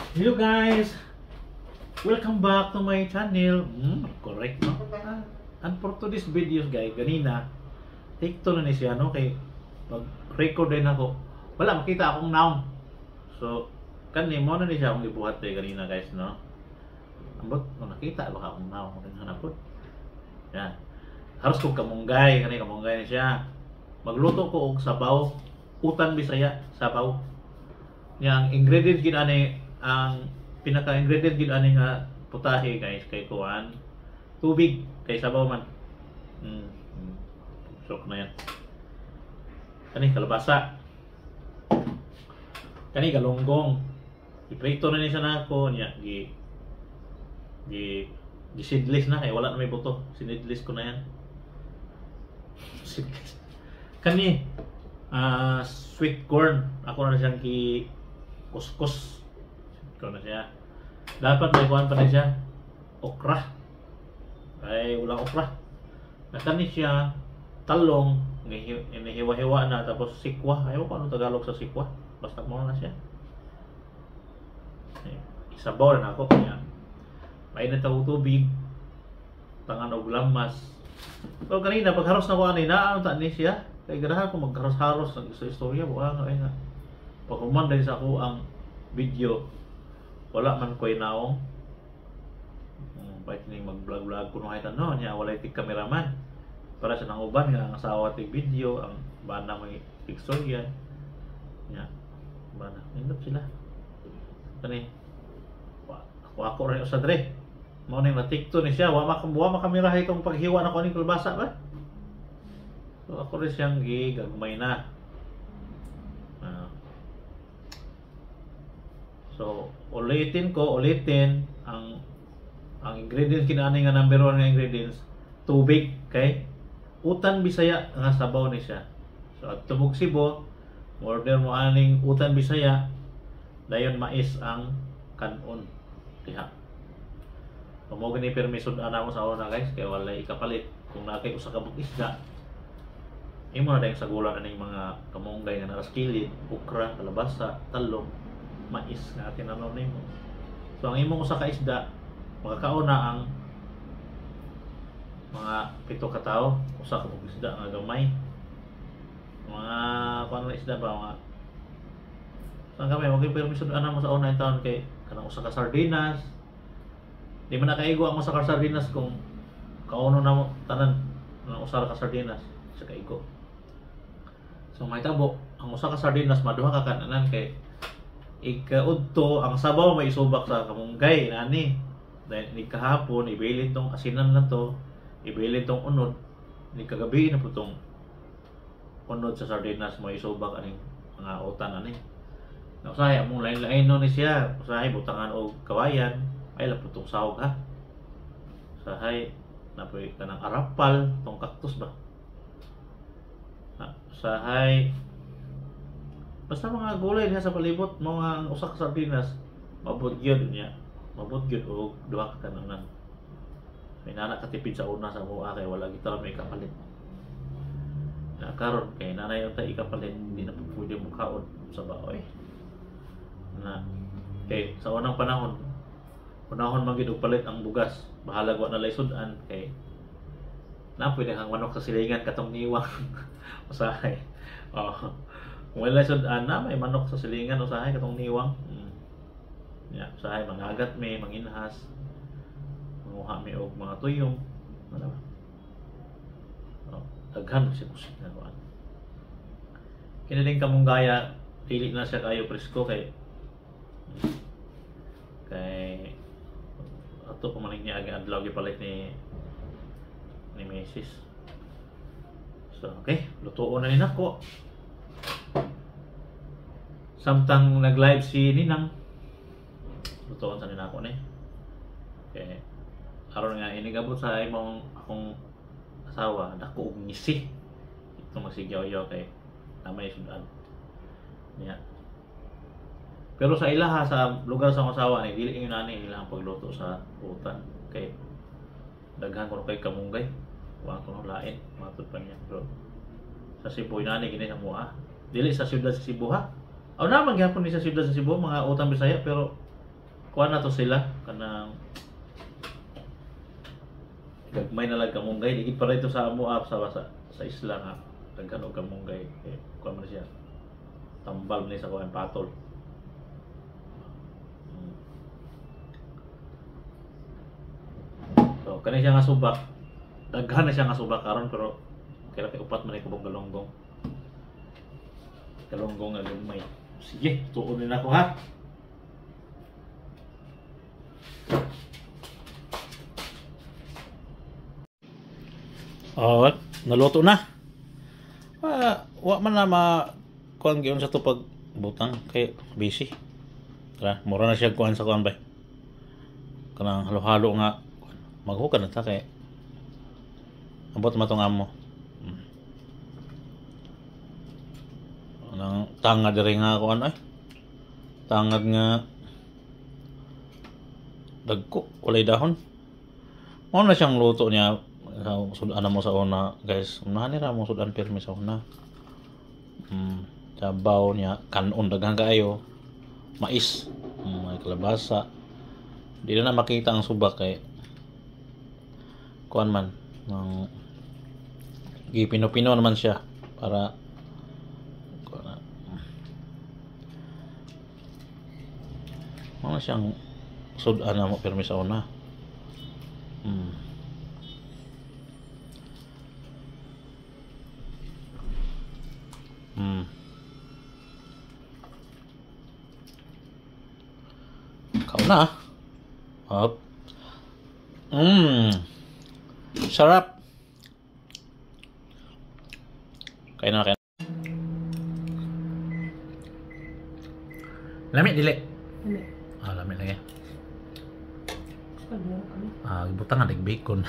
Hello guys! Welcome back to my channel. Correct no? And for today's videos guys, ganina take to na ni siya no kay mag-record din ako. Wala makita akong noun. So kani mo na ni siya akong ibuhat day ganina guys no. Ambot no nakita baka akong noun rin hanapon. Yan. Halos kong kamunggay, kani kamunggay ni siya. Magluto ko og sabaw, utan Bisaya, sabaw. Yang ingredient gid ani ang pinaka-ingredient gid ani nga putahe guys kay kuan tubig kay sabaw man. Sok na yan. Kani kalabasa. Kani galunggong. Iprito na ni siya nako niya gi seedless na kay wala na may buto. Seedless ko na yan. Seedless. Kani sweet corn. Ako na siyang kuskus. Ikaw na siya. Dapat may kuhan pa na siya. Okra. Ay, wala okra. Nakani siya talong. Inihiwa-hiwa na. Tapos sikwa. Ayaw ko anong Tagalog sa sikwa. Basta mo na siya. Isabaw na ako. Kaya, mainit ako tubig. Tangan og lamas. So, kanina, pagharos na ko anay, naamta ni siya. Kaya ganahan ko magharos-haros sa istorya. Buka nga, ay nga. Pagkuman dahil sa ako ang video, wala man ko'y naong. Pahit ning mag-vlog-vlog kuno hay tanong niya, wala tig cameraman. Para sa nang uban nga ang asawa tig video, ang bana may istorya. Nya, bana. Nindot sila. Kani. Ako rin sa dre. Mao ning na-tikto ni siya, wa makamera itong paghiwa na ko ning kalbasa ba. So ako rin siyang gagmay na. So, ulitin ang ingredients kinani nga number 1 nga ingredients, tubig kay utan Bisaya nga sabaw ni siya. So, at tubog Cebu, order mo aning utan Bisaya, dayon mais ang kanon diha. Mo gani permission ana mo sa una guys kay walay ikapalit kung nakay usa ka bug isda. Imo na dayong sagulan aning mga kamunggay nga naraskilid, okra, kalabasa, talong, mais nga tinanaw nimo. So ang imong usa ka isda makakauna ang mga 7 ka tawo, usa ka isda nga gamay. Mga paano isda ba mga saan kami wag permission ana mo sa una taon kay kanang usa ka sardinas. Di man nakaigo ang usa ka sardinas kung kauno na mo tanan ng usa ka sardinas sa kaigo. So may tabo ang usa ka sardinas maduha ka kananan kay ikaudto ang sabaw may isubak sa kamunggay nani. Dahil ni kahapon ibilin tong asinan na to, ibilin tong unod, ni kagabi na po tong unod sa sardinas mo isubak aning mga utan ani. Na usahay among lain-lain no ni siya, usahay butangan og kawayan, ay la po tong sahog ha. Usahay na po kanang arapal tong cactus ba. Usahay basta mga gulay niya sa palibot, mga usa ka sardinas, mabot gyud niya. Mabot gyud og duha ka kananan. May nana katipid sa una sa mua kay wala kita may kapalit. Na karon kay nanay unta ikapalit, hindi na pwede mo kaon sa baoy. Na kay sa unang panahon, unahon man gyud og palit ang bugas, bahalag wa na laysud-an kay na pwede kang manok sa silingan katong niwang usahay. Oh. Kung wala sudan na may manok sa silingan usahay katong niwang. Ya, usahay mangagat may manginhas. Manguha may og mga tuyong. Ano ba? Oh, daghan siya kusig na kuan. Kini ding kamunggaya dili na siya kayo presko kay ato pa man niya agi adlaw gipalit ni Mrs. So, okay, lutuon na ni nako. Samtang nag-live si Ninang, lutuon sa ninako ni. Okay. Aron nga inigabot sa akong asawa, dako og ngisi. Ito masigyaw-yaw kay namay sudan. Niya. Pero sa ilaha sa lugar sa akong asawa ni dili ingon ani ilang pagluto sa utan kay daghan ko kay kamunggay. Wa ko lain, matud pa niya. Pero sa Cebu inani gini sa mua. Dili sa siyudad sa Cebu ha. O naman gyapon ni sa siyudad sa Cebu mga utang Bisaya pero kuha na to sila kanang gagmay na lang kamunggay digid para ito sa amo sa isla nga daghan og kamunggay kuha man siya tambal ni sa kuan patol. So kani siya nga subak daghan na siya nga subak karon pero kaya kay upat man ay kubong galonggong nga gagmay. Sige, tuon din ako ha. Oh, naluto na. Wa man na kuan gyud sa to pag butang kay busy. Tara, mura na siya kuan sa kuan bay. Kanang halo-halo nga maghukan na ta kay abot matong amo. Anang tangad diri nga kuan ay. Tangad nga dagko walay dahon. Mao na siyang luto niya. Sudan mo sa una guys, unahan nila mo sudan pirmi sa una. Sabaw niya kanon daghang kaayo mais, may kalabasa. Di na makita ang subak kay kuan man ng gipino-pino naman siya para mga siyang sudan na mo pirmi sa una. Kau na. Up. Sarap. Kain na kain. Lamig dili. Lamig. Lamig lagi. Pag-iwan kami. Ibutang nga bacon.